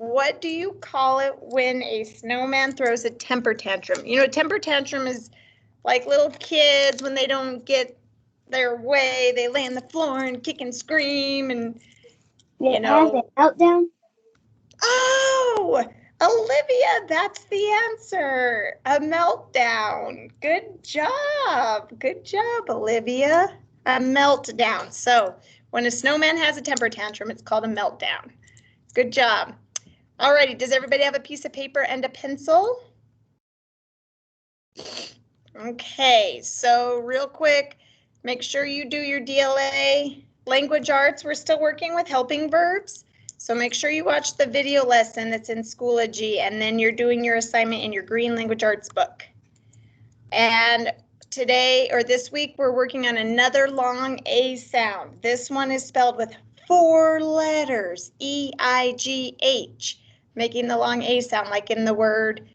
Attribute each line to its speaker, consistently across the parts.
Speaker 1: what do you call it when a snowman throws a temper tantrum? You know, a temper tantrum is like little kids when they don't get their way, they lay on the floor and kick and scream and, you know.
Speaker 2: AMeltdown?
Speaker 1: Oh, Olivia, that's the answer. A meltdown. Good job. Good job, Olivia. A meltdown. So when a snowman has a temper tantrum, it's called a meltdown. Good job. Alrighty, does everybody have a piece of paper and a pencil? Okay, so real quick, make sure you do your DLA. Language arts, we're still working with helping verbs. So make sure you watch the video lesson that's in Schoology, and then you're doing your assignment in your green language arts book. And today, or this week, we're working on another long A sound. This one is spelled with 4 letters, E-I-G-H, making the long A sound, like in the word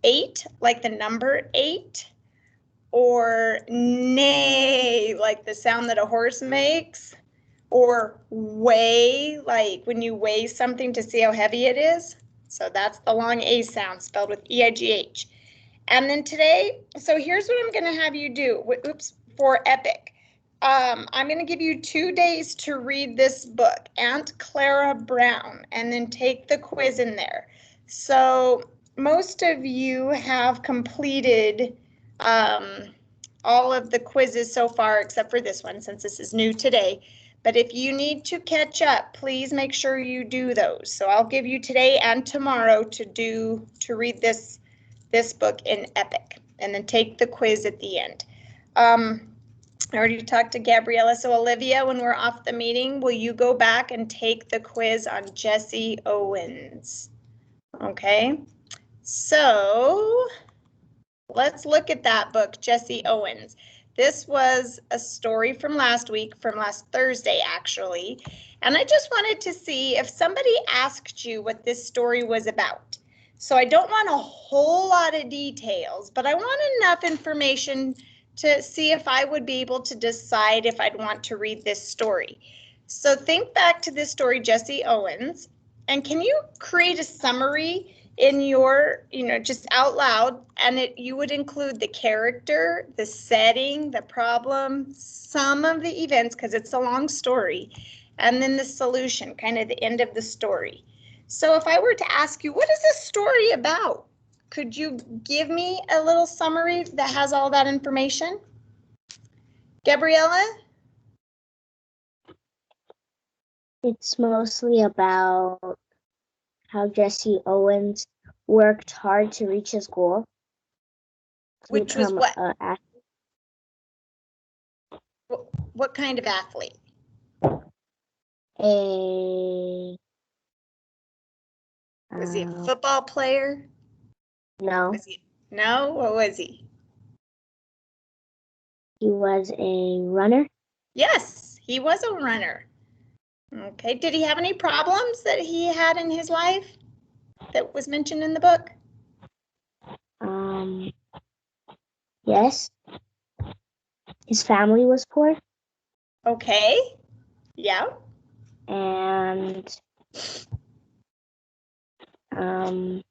Speaker 1: 8, like the number 8, or neigh, like the sound that a horse makes, or weigh, like when you weigh something to see how heavy it is. So that's the long A sound spelled with E-I-G-H. And then today, so here's what I'm going to have you do. Oops, for EPIC. I'm going to give you 2 days to read this book, Aunt Clara Brown, and then take the quiz in there. So most of you have completed all of the quizzes so far, except for this one, since this is new today. But if you need to catch up, please make sure you do those. So I'll give you today and tomorrow to read this book in EPIC, and then take the quiz at the end. I already talked to Gabriella. So Olivia, when we're off the meeting, will you go back and take the quiz on Jesse Owens? Okay, so let's look at that book, Jesse Owens. This was a story from last week, from last Thursday, actually. And I just wanted to see if somebody asked you what this story was about. So I don't want a whole lot of details, but I want enough information to see if I would be able to decide if I'd want to read this story. So think back to this story, Jesse Owens, and can you create a summary in your, just out loud, and you would include the character, the setting, the problem, some of the events, because it's a long story, and then the solution, kind of the end of the story. So if I were to ask you, what is this story about? Could you give me a little summary that has all that information? Gabriella?
Speaker 2: It's mostly about how Jesse Owens worked hard to reach his goal.
Speaker 1: Which was what? What kind of athlete? Was he a football player?
Speaker 2: No.
Speaker 1: No? What was he?
Speaker 2: He was a runner.
Speaker 1: Yes, he was a runner. Okay, did he have any problems that he had in his life that was mentioned in the book?
Speaker 2: Yes. His family was poor.
Speaker 1: Okay, yeah.
Speaker 2: And
Speaker 1: all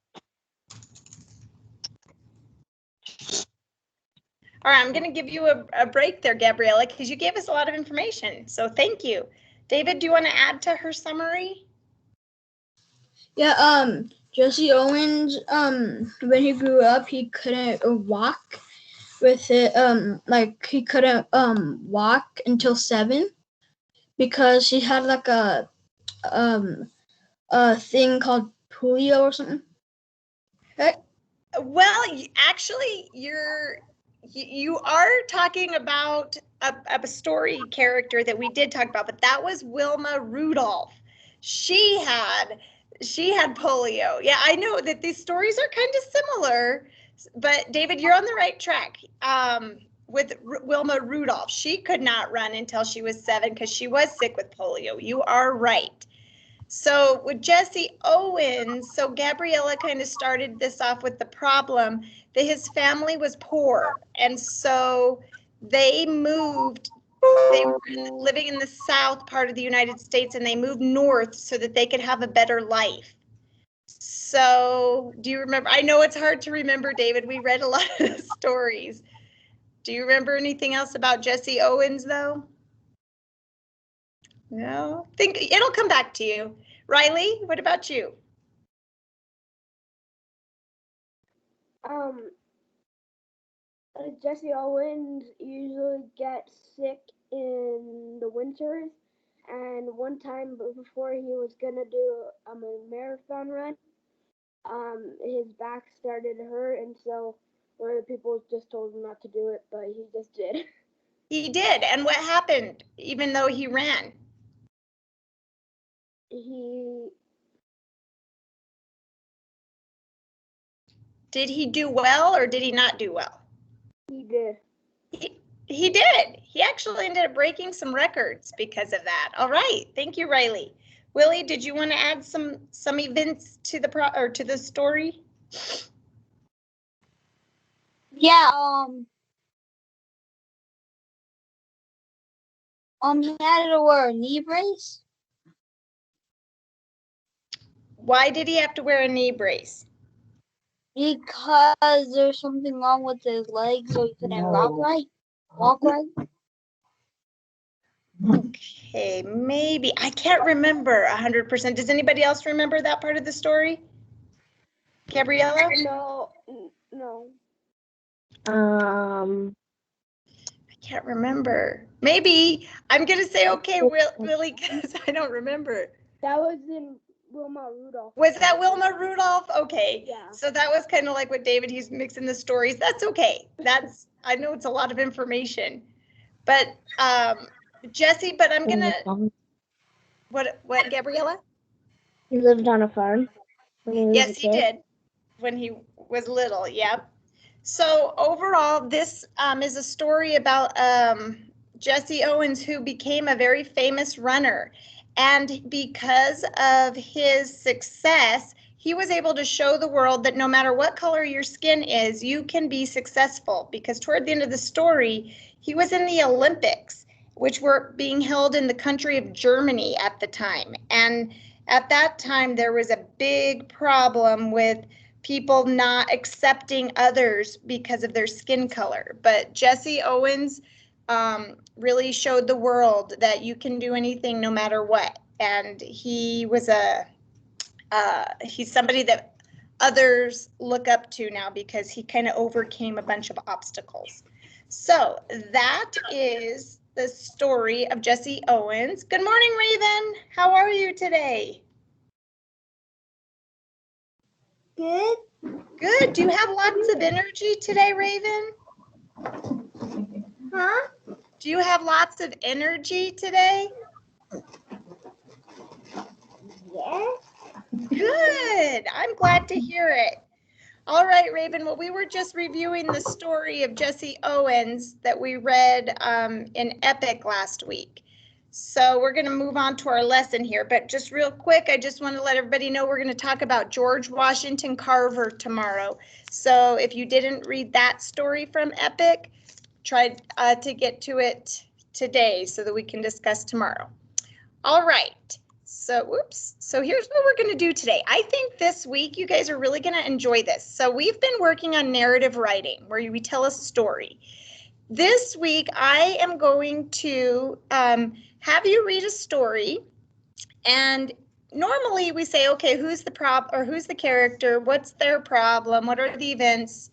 Speaker 1: right, I'm going to give you a break there, Gabriella, because you gave us a lot of information. So thank you. David, do you want to add to her summary?
Speaker 3: Yeah, Jesse Owens, when he grew up, he couldn't walk with it, like he couldn't walk until 7 because he had like a thing called polio or something.
Speaker 1: Well, actually, you are talking about a story character that we did talk about, but that was Wilma Rudolph. She had polio. Yeah, I know that these stories are kind of similar, but David, you're on the right track. With Wilma Rudolph, she could not run until she was 7 because she was sick with polio. You are right. So with Jesse Owens, so Gabriella kind of started this off with the problem that his family was poor. And so they moved, they were living in the south part of the United States, and they moved north so that they could have a better life. So do you remember? I know it's hard to remember, David. We read a lot of the stories. Do you remember anything else about Jesse Owens, though? No? Think it'll come back to you. Riley, what about you?
Speaker 4: Jesse Owens usually gets sick in the winters, and one time before he was gonna do a marathon run, his back started to hurt, and so one of the people just told him not to do it, but he just did.
Speaker 1: He did, and what happened, even though he ran? Did he do well or did he not do well?
Speaker 4: He did.
Speaker 1: He did. He actually ended up breaking some records because of that. All right, thank you, Riley. Willie, did you want to add some events to the story?
Speaker 5: Yeah, he had to wear a knee brace.
Speaker 1: Why did he have to wear a knee brace?
Speaker 5: Because there's something wrong with his legs, so he couldn't walk right.
Speaker 1: Okay, maybe. I can't remember 100%. Does anybody else remember that part of the story? Gabriella?
Speaker 4: No.
Speaker 2: Um,
Speaker 1: I can't remember. Maybe. I'm going to say, okay, Willie, because I don't remember.
Speaker 4: That was in Wilma Rudolph.
Speaker 1: Was that Wilma Rudolph? Okay.
Speaker 4: Yeah.
Speaker 1: So that was kind of like what David, he's mixing the stories. That's okay. I know it's a lot of information. But Jesse, but I'm going to, what, Gabriella?
Speaker 2: he lived on a farm.
Speaker 1: Yes, he did. When he was little, yep. So overall, this is a story about Jesse Owens, who became a very famous runner. And because of his success, he was able to show the world that no matter what color your skin is, you can be successful. Because toward the end of the story, he was in the Olympics, which were being held in the country of Germany at the time. And at that time, there was a big problem with people not accepting others because of their skin color. But Jesse Owens really showed the world that you can do anything no matter what. And he was he's somebody that others look up to now because he kind of overcame a bunch of obstacles. So that is the story of Jesse Owens. Good morning, Raven. How are you today?
Speaker 5: Good.
Speaker 1: Good. Do you have lots of energy today, Raven?
Speaker 5: Huh?
Speaker 1: Do you have lots of energy today?
Speaker 5: Yes.
Speaker 1: Good. I'm glad to hear it. All right, Raven. Well, we were just reviewing the story of Jesse Owens that we read in Epic last week. So we're going to move on to our lesson here. But just real quick, I just want to let everybody know we're going to talk about George Washington Carver tomorrow. So if you didn't read that story from Epic, try to get to it today so that we can discuss tomorrow. All right. So here's what we're going to do today. I think this week you guys are really going to enjoy this. So we've been working on narrative writing where we tell a story. This week I am going to have you read a story, and normally we say, okay, who's the character? What's their problem? What are the events?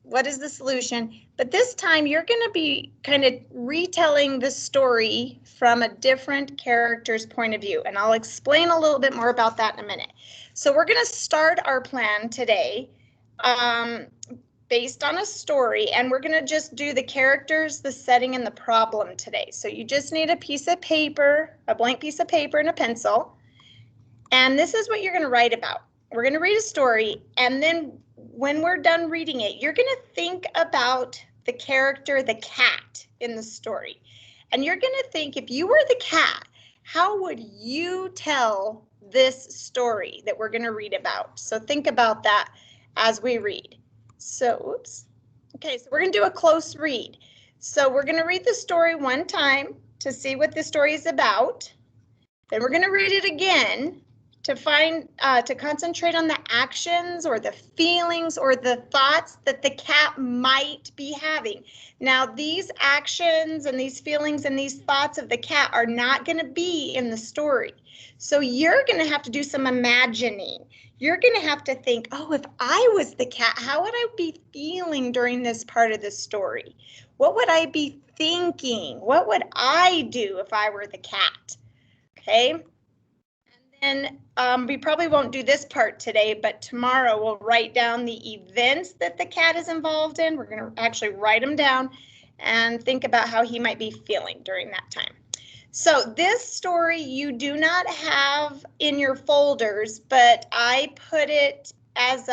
Speaker 1: What is the solution? But this time you're going to be kind of retelling the story from a different character's point of view. And I'll explain a little bit more about that in a minute. So we're going to start our plan today based on a story, and we're going to just do the characters, the setting, and the problem today. So you just need a piece of paper, a blank piece of paper and a pencil. And this is what you're going to write about. We're going to read a story, and then when we're done reading it, you're going to think about the character, the cat in the story. And you're going to think, if you were the cat, how would you tell this story that we're going to read about? So think about that as we read. So, oops. Okay, so we're going to do a close read. So we're going to read the story one time to see what the story is about. Then we're going to read it again to concentrate on the actions or the feelings or the thoughts that the cat might be having. Now, these actions and these feelings and these thoughts of the cat are not going to be in the story. So you're going to have to do some imagining. You're going to have to think, oh, if I was the cat, how would I be feeling during this part of the story? What would I be thinking? What would I do if I were the cat? Okay. And we probably won't do this part today, but tomorrow we'll write down the events that the cat is involved in. We're going to actually write them down and think about how he might be feeling during that time. So this story you do not have in your folders, but I put it as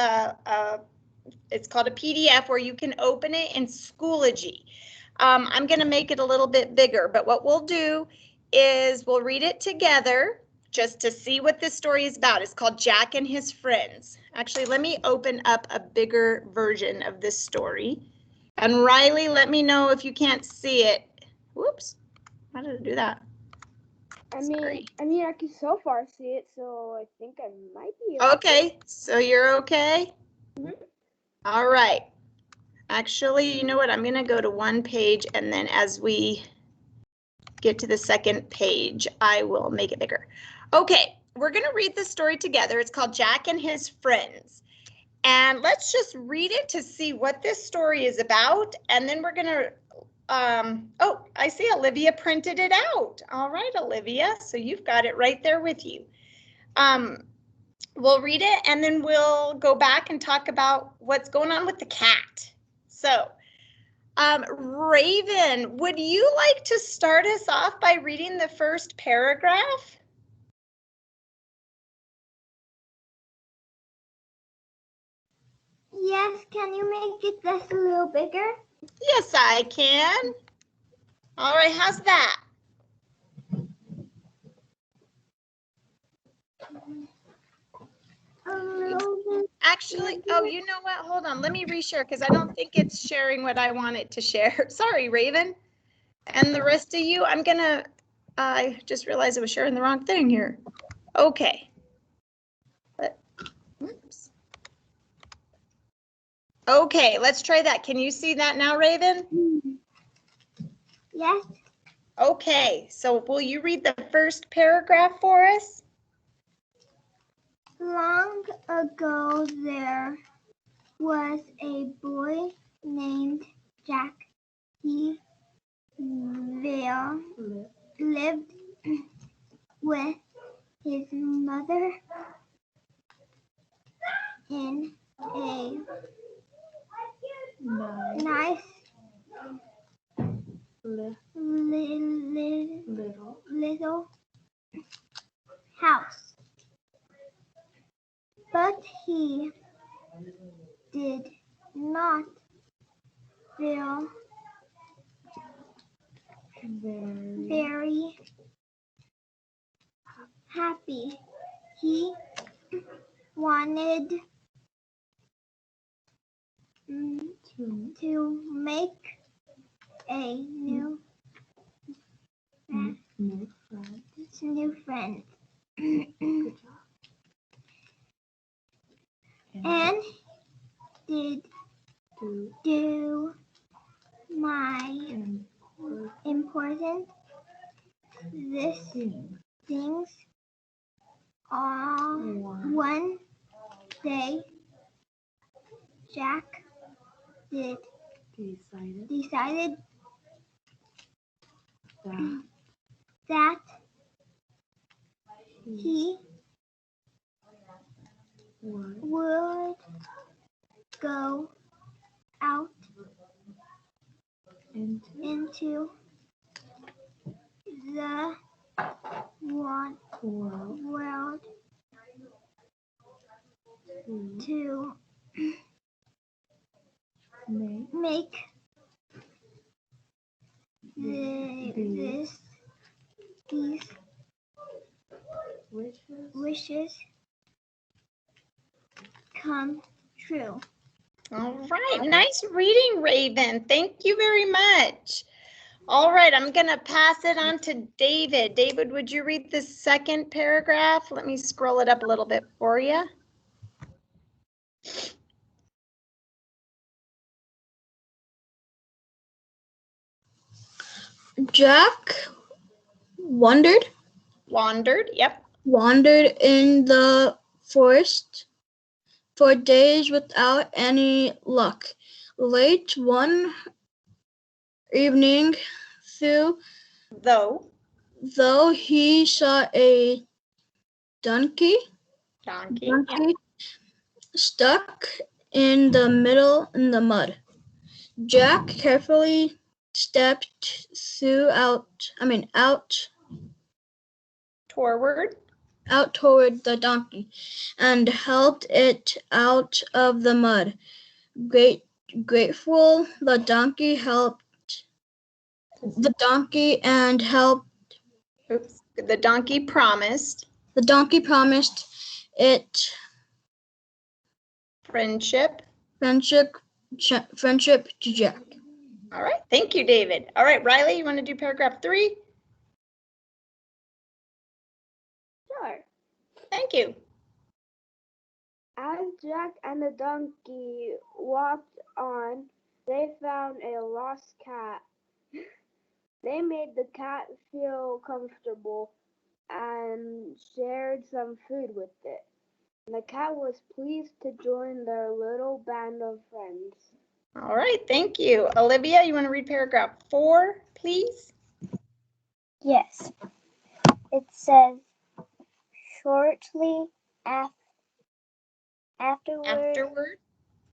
Speaker 1: it's called a PDF where you can open it in Schoology. I'm going to make it a little bit bigger, but what we'll do is we'll read it together just to see what this story is about. It's called Jack and His Friends. Actually, let me open up a bigger version of this story. And Riley, let me know if you can't see it. Whoops, how did I do that?
Speaker 4: I mean, I can so far see it, so I think I might be
Speaker 1: okay. So you're okay?
Speaker 4: Mhm.
Speaker 1: All right. Actually, you know what? I'm going to go to one page, and then as we get to the second page, I will make it bigger. Okay, we're going to read the story together. It's called Jack and His Friends. And let's just read it to see what this story is about. And then we're going to, oh, I see Olivia printed it out. All right, Olivia, so you've got it right there with you. We'll read it and then we'll go back and talk about what's going on with the cat. So, Raven, would you like to start us off by reading the first paragraph?
Speaker 6: Yes, can you make it just a little bigger?
Speaker 1: Yes, I can. All right, how's that?
Speaker 6: A little bit.
Speaker 1: Actually, oh, you know what? Hold on. Let me reshare because I don't think it's sharing what I want it to share. Sorry, Raven. And the rest of you, I just realized I was sharing the wrong thing here. Okay. Oops. Okay, let's try that. Can you see that now, Raven?
Speaker 6: Yes.
Speaker 1: Okay, so will you read the first paragraph for us?
Speaker 6: Long ago there was a boy named Jack. He lived with his mother in a nice little house. But he did not feel very happy. He wanted to make a new friend. And did do my important things all one day. Jack decided that he would go out into the world to make these wishes come true.
Speaker 1: All right, nice reading, Raven. Thank you very much. All right, I'm going to pass it on to David. David, would you read the second paragraph? Let me scroll it up a little bit for you.
Speaker 3: Jack wandered
Speaker 1: Yep.
Speaker 3: wandered in the forest for days without any luck. Late one evening, though he saw a donkey
Speaker 1: Donkey.
Speaker 3: stuck in the mud. Jack carefully stepped out toward the donkey and helped it out of the mud. Grateful, the donkey promised it
Speaker 1: Friendship.
Speaker 3: friendship to Jack.
Speaker 1: All right, thank you, David. All right, Riley, you want to do paragraph 3?
Speaker 4: Sure.
Speaker 1: Thank you.
Speaker 4: As Jack and the donkey walked on, they found a lost cat. They made the cat feel comfortable and shared some food with it. The cat was pleased to join their little band of friends.
Speaker 1: All right, thank you. Olivia, you want to read paragraph 4, please?
Speaker 2: Yes. It says, shortly afterward,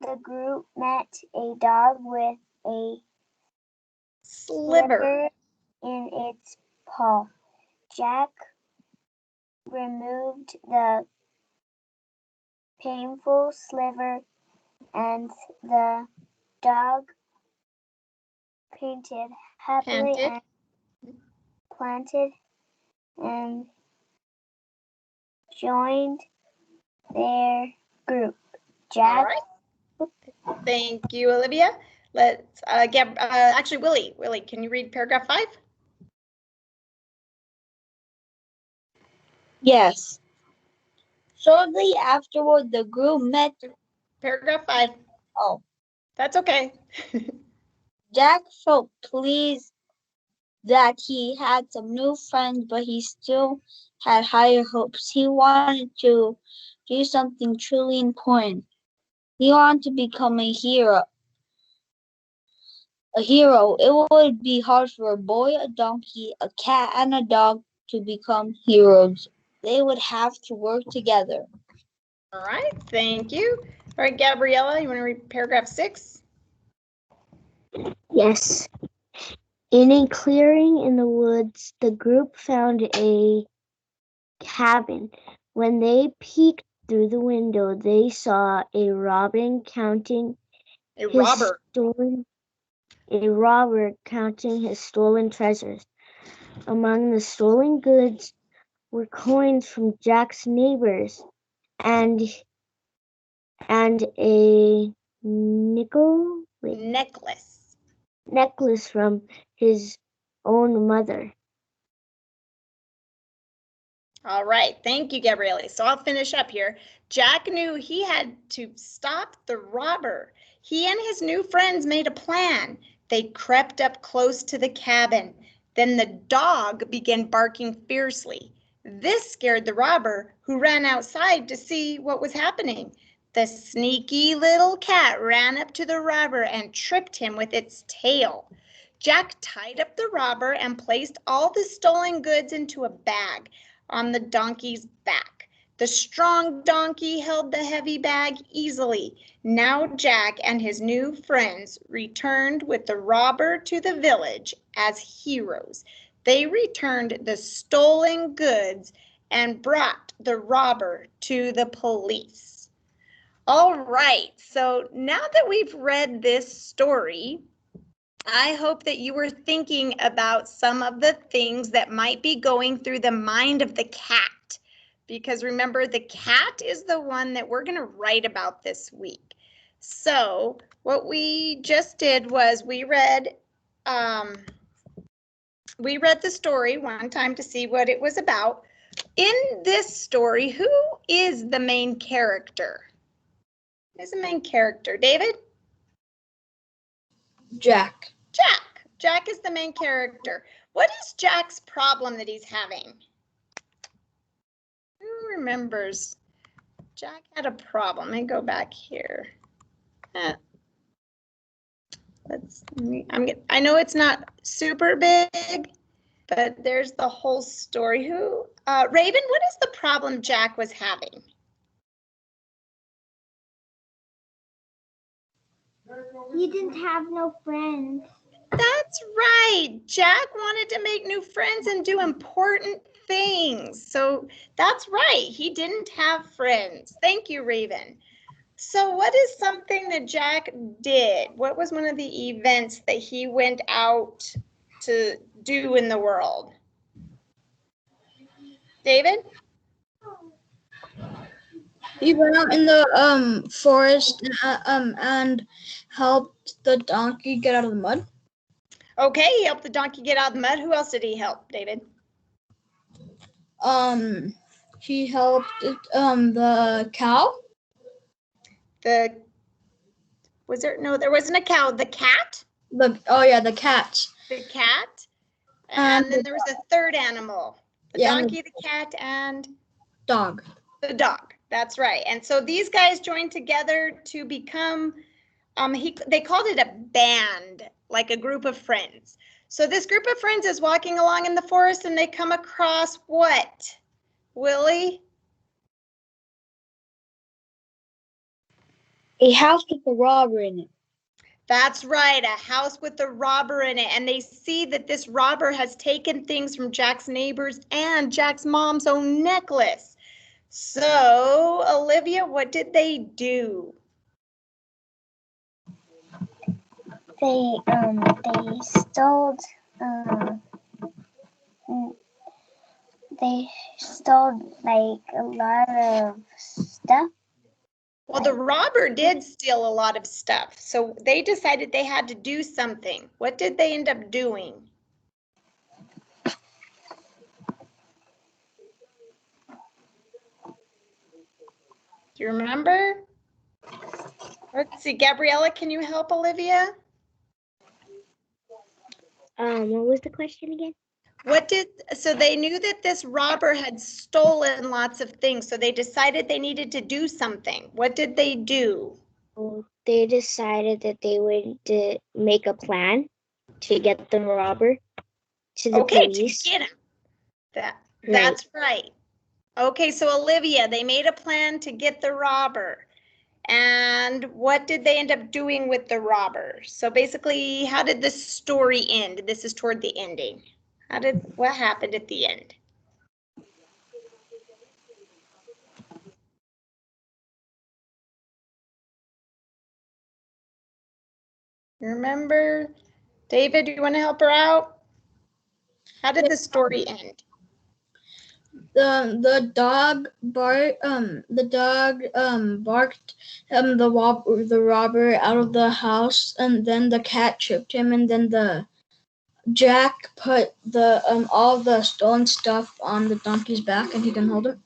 Speaker 2: the group met a dog with a sliver in its paw. Jack removed the painful sliver and the dog panted happily and planted and joined their group. Jack.
Speaker 1: All right. Thank you, Olivia. Let's actually, Willie, can you read paragraph 5?
Speaker 5: Yes. Shortly afterward, the group met.
Speaker 1: Paragraph 5.
Speaker 5: Oh.
Speaker 1: That's okay.
Speaker 5: Jack felt pleased that he had some new friends, but he still had higher hopes. He wanted to do something truly important. He wanted to become a hero. It would be hard for a boy, a donkey, a cat, and a dog to become heroes. They would have to work together.
Speaker 1: All right, thank you. All right, Gabriella, you want to read paragraph 6?
Speaker 2: Yes. In a clearing in the woods, the group found a cabin. When they peeked through the window, they saw a robber counting his stolen treasures. Among the stolen goods were coins from Jack's neighbors and a necklace from his own mother.
Speaker 1: All right, thank you, Gabrielle. So I'll finish up here. Jack knew he had to stop the robber. He and his new friends made a plan. They crept up close to the cabin. Then the dog began barking fiercely. This scared the robber, who ran outside to see what was happening. The sneaky little cat ran up to the robber and tripped him with its tail. Jack tied up the robber and placed all the stolen goods into a bag on the donkey's back. The strong donkey held the heavy bag easily. Now Jack and his new friends returned with the robber to the village as heroes. They returned the stolen goods and brought the robber to the police. All right, so now that we've read this story, I hope that you were thinking about some of the things that might be going through the mind of the cat. Because remember, the cat is the one that we're going to write about this week. So what we just did was we read we read the story one time to see what it was about. In this story, who is the main character? Who's the main character? David?
Speaker 3: Jack.
Speaker 1: Jack. Jack is the main character. What is Jack's problem that he's having? Who remembers? Jack had a problem. Let me go back here. I know it's not super big, but there's the whole story. Who? Raven, what is the problem Jack was having?
Speaker 6: He didn't have no friends.
Speaker 1: That's right. Jack wanted to make new friends and do important things. So that's right. He didn't have friends. Thank you, Raven. So what is something that Jack did? What was one of the events that he went out to do in the world? David?
Speaker 3: He went out in the forest and helped the donkey get out of the mud.
Speaker 1: Okay, he helped the donkey get out of the mud. Who else did he help, David?
Speaker 3: He helped the cow.
Speaker 1: There wasn't a cow. The cat?
Speaker 3: The cat.
Speaker 1: The cat. And then there was a third animal. The donkey, the cat, and
Speaker 3: dog.
Speaker 1: The dog. That's right. And so these guys joined together to become, they called it a band, like a group of friends. So this group of friends is walking along in the forest and they come across what? Willie?
Speaker 5: A house with a robber in it.
Speaker 1: That's right, a house with a robber in it. And they see that this robber has taken things from Jack's neighbors and Jack's mom's own necklace. So, Olivia, what did they do?
Speaker 2: They stole like a lot of stuff.
Speaker 1: Well, the robber did steal a lot of stuff, so they decided they had to do something. What did they end up doing? Do you remember? Let's see, Gabriella, can you help Olivia?
Speaker 2: What was the question again?
Speaker 1: So they knew that this robber had stolen lots of things, so they decided they needed to do something. What did they do?
Speaker 2: Well, they decided that they would make a plan to get the robber to the police.
Speaker 1: To get him. That's right. Okay, so Olivia, they made a plan to get the robber. And what did they end up doing with the robber? So basically, how did this story end? This is toward the ending. What happened at the end? Remember? David, do you want to help her out? How did the story end?
Speaker 3: The dog barked the robber out of the house, and then the cat tripped him, and then Jack put all the stolen stuff on the donkey's back, and he can hold it.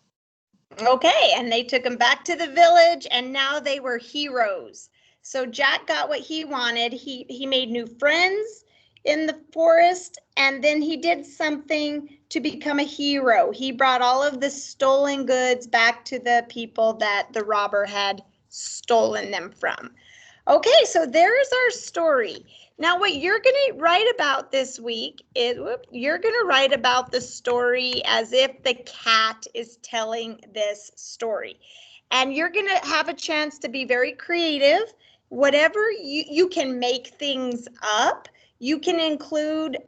Speaker 1: Okay, and they took him back to the village, and now they were heroes. So Jack got what he wanted. He made new friends in the forest, and then he did something to become a hero. He brought all of the stolen goods back to the people that the robber had stolen them from. Okay, so there's our story. Now what you're going to write about this week is, you're going to write about the story as if the cat is telling this story. And you're going to have a chance to be very creative. Whatever you can make things up. You can include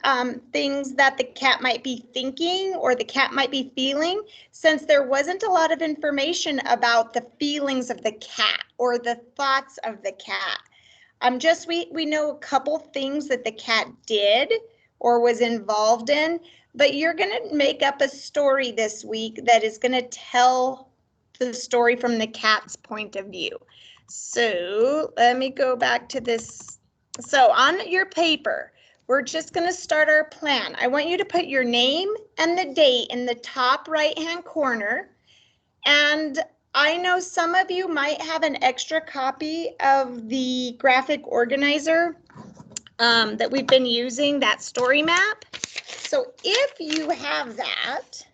Speaker 1: things that the cat might be thinking or the cat might be feeling, since there wasn't a lot of information about the feelings of the cat or the thoughts of the cat. We know a couple things that the cat did or was involved in, but you're going to make up a story this week that is going to tell the story from the cat's point of view. So let me go back to this. So on your paper, we're just going to start our plan. I want you to put your name and the date in the top right-hand corner. And I know some of you might have an extra copy of the graphic organizer that we've been using, that story map. So if you have that,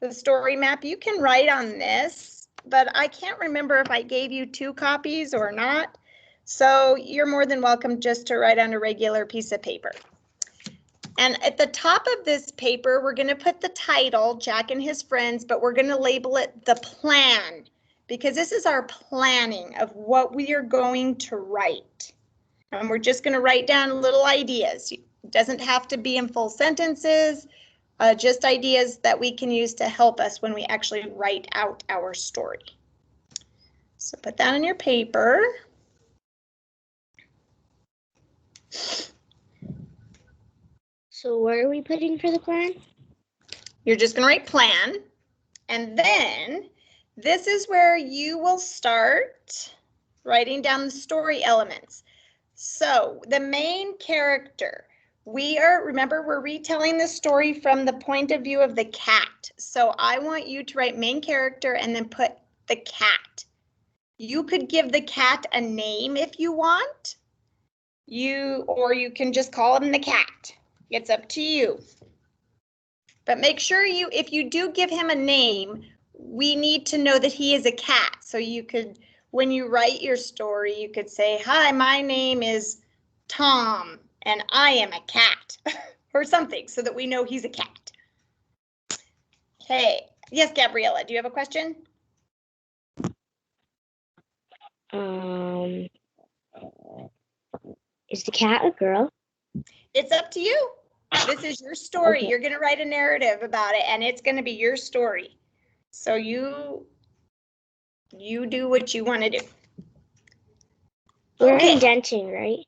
Speaker 1: the story map, you can write on this, but I can't remember if I gave you 2 copies or not. So you're more than welcome just to write on a regular piece of paper. And at the top of this paper, we're going to put the title, Jack and His Friends, but we're going to label it the plan, because this is our planning of what we are going to write. And we're just going to write down little ideas. It doesn't have to be in full sentences, just ideas that we can use to help us when we actually write out our story. So put that on your paper.
Speaker 2: So where are we putting for the plan?
Speaker 1: You're just going to write plan. And then this is where you will start writing down the story elements. So the main character, remember, we're retelling the story from the point of view of the cat. So I want you to write main character and then put the cat. You could give the cat a name if you want. Or you can just call him the cat. It's up to you. But make sure if you do give him a name, we need to know that he is a cat. So you could, when you write your story, you could say, hi, my name is Tom and I am a cat or something so that we know he's a cat. Okay. Yes, Gabriella, do you have a question?
Speaker 2: Is the cat a girl?
Speaker 1: It's up to you. This is your story.
Speaker 2: Okay.
Speaker 1: You're going to write a narrative about it and it's going to be your story. So you do what you want to do.
Speaker 2: We're
Speaker 1: Okay.
Speaker 2: indenting, right?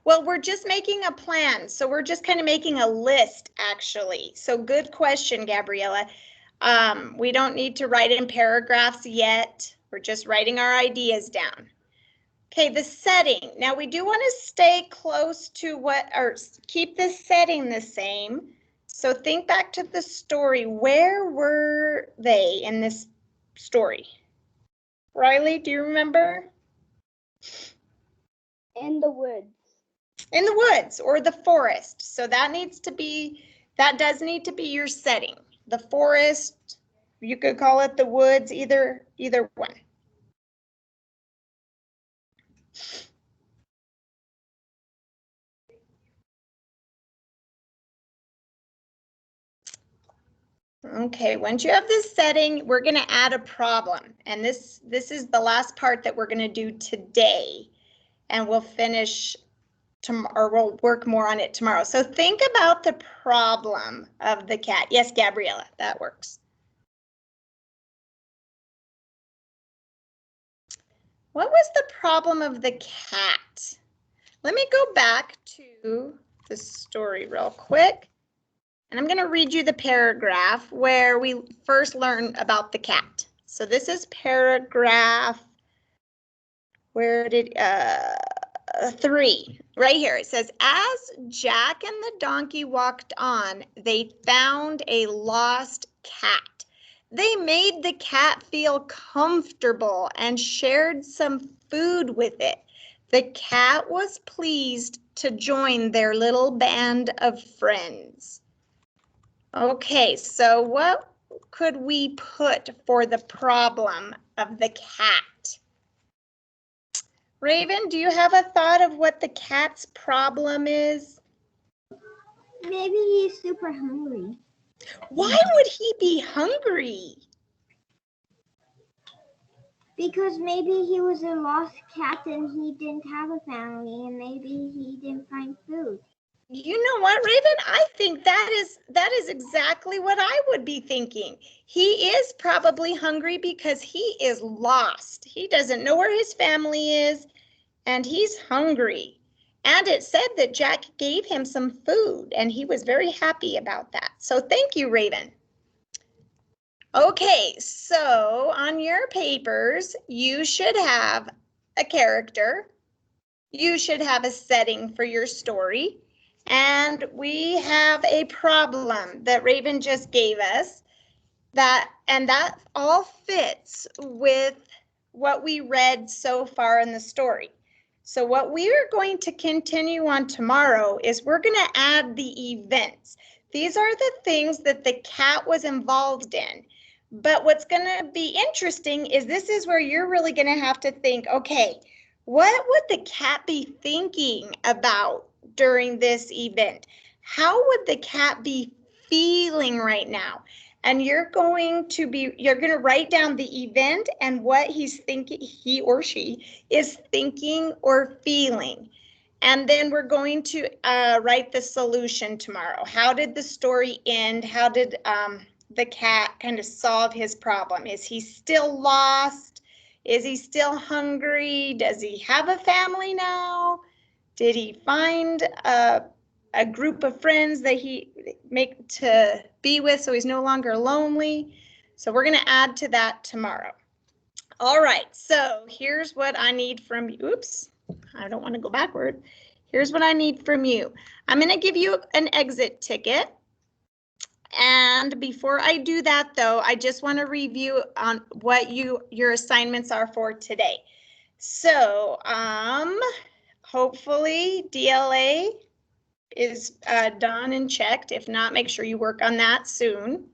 Speaker 1: Well, we're just making a plan. So we're just kind of making a list, actually. So good question, Gabriella. We don't need to write in paragraphs yet. We're just writing our ideas down. Okay, the setting. Now we do want to stay close to keep the setting the same. So think back to the story. Where were they in this story? Riley, do you remember?
Speaker 4: In the woods.
Speaker 1: In the woods or the forest. So that does need to be your setting. The forest, you could call it the woods, either one. Okay, once you have this setting, we're going to add a problem. And this is the last part that we're going to do today. And we'll finish or we'll work more on it tomorrow. So think about the problem of the cat. Yes, Gabriella, that works. What was the problem of the cat? Let me go back to the story real quick. And I'm going to read you the paragraph where we first learn about the cat. So this is paragraph, where did, 3, right here. It says, as Jack and the donkey walked on, they found a lost cat. They made the cat feel comfortable and shared some food with it. The cat was pleased to join their little band of friends. Okay, so what could we put for the problem of the cat? Raven, do you have a thought of what the cat's problem is?
Speaker 6: Maybe he's super hungry.
Speaker 1: Why would he be hungry?
Speaker 6: Because maybe he was a lost cat and he didn't have a family, and maybe he didn't find food.
Speaker 1: You know what, Raven? I think that is exactly what I would be thinking. He is probably hungry because he is lost. He doesn't know where his family is, and he's hungry. And it said that Jack gave him some food, and he was very happy about that. So thank you, Raven. Okay, so on your papers, you should have a character. You should have a setting for your story. And we have a problem that Raven just gave us, and that all fits with what we read so far in the story. So what we are going to continue on tomorrow is we're going to add the events. These are the things that the cat was involved in. But what's going to be interesting is this is where you're really going to have to think, okay, what would the cat be thinking about during this event? How would the cat be feeling right now? And you're going to write down the event and what he's thinking, he or she is thinking or feeling. And then we're going to write the solution tomorrow. How did the story end? How did the cat kind of solve his problem? Is he still lost? Is he still hungry? Does he have a family now? Did he find a group of friends that he make to be with so he's no longer lonely? So we're going to add to that tomorrow. All right, so here's what I need from you. Oops, I don't want to go backward. Here's what I need from you. I'm going to give you an exit ticket. And before I do that, though, I just want to review on what your assignments are for today. So hopefully DLA is done and checked. If not, make sure you work on that soon.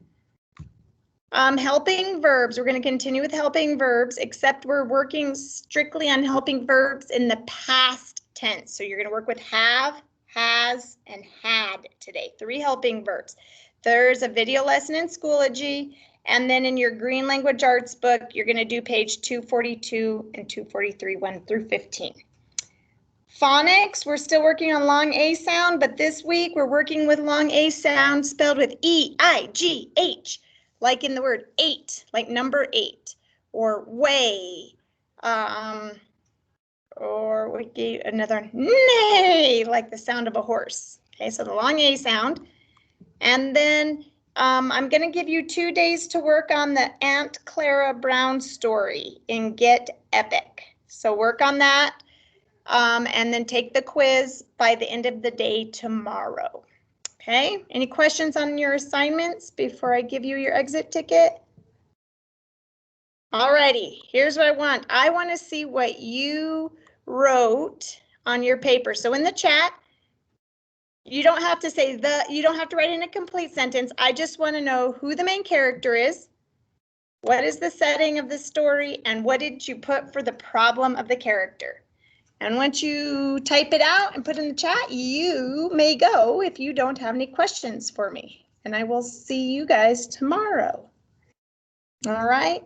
Speaker 1: Helping verbs, we're going to continue with helping verbs, except we're working strictly on helping verbs in the past tense. So you're going to work with have, has, and had today. 3 helping verbs. There's a video lesson in Schoology, and then in your green language arts book, you're going to do page 242 and 243, 1 through 15. Phonics, we're still working on long A sound, but this week we're working with long A sound spelled with E-I-G-H, like in the word 8, like number 8, or way, or we gave another neigh, like the sound of a horse. Okay, so the long A sound. And then I'm going to give you 2 days to work on the Aunt Clara Brown story in Get Epic. So work on that. And then take the quiz by the end of the day tomorrow. Okay, any questions on your assignments before I give you your exit ticket? Alrighty, here's what I want. I want to see what you wrote on your paper. So in the chat, you don't have to say you don't have to write in a complete sentence. I just want to know who the main character is, what is the setting of the story, and what did you put for the problem of the character. And once you type it out and put in the chat, you may go if you don't have any questions for me. And I will see you guys tomorrow. All right.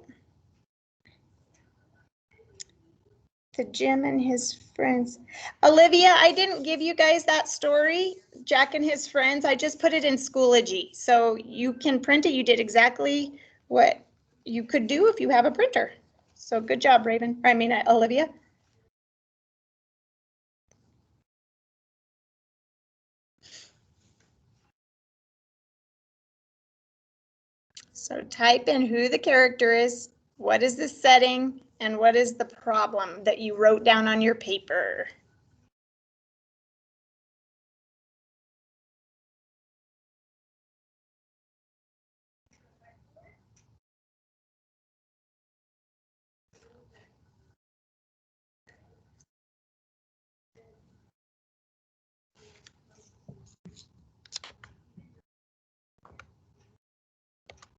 Speaker 1: To Jim and his friends. Olivia, I didn't give you guys that story, Jack and his friends. I just put it in Schoology. So you can print it. You did exactly what you could do if you have a printer. So good job, Olivia. So type in who the character is, what is the setting, and what is the problem that you wrote down on your paper.